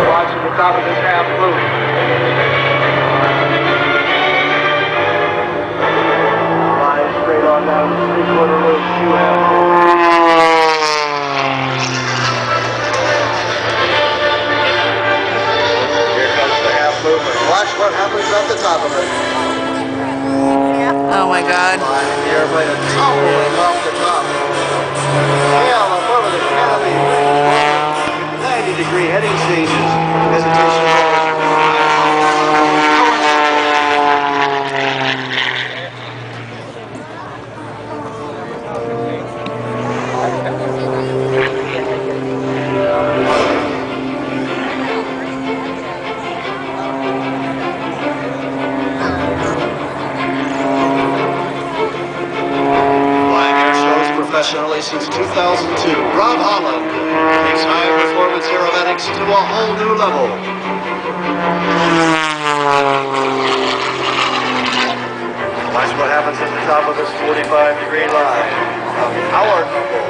Watching the top of this half loop. Line straight on down the 3/4 loop, 2 half loops. Here comes the half looper. Watch what happens at the top of it. Oh my God. The airplane is tumbling off the top. Tail above the canopy. 90-degree heading stages. Hesitation goes. Professionally since 2002, Rob Holland takes high-performance aerobatics to a whole new level. Watch what happens at the top of this 45-degree line. A power couple.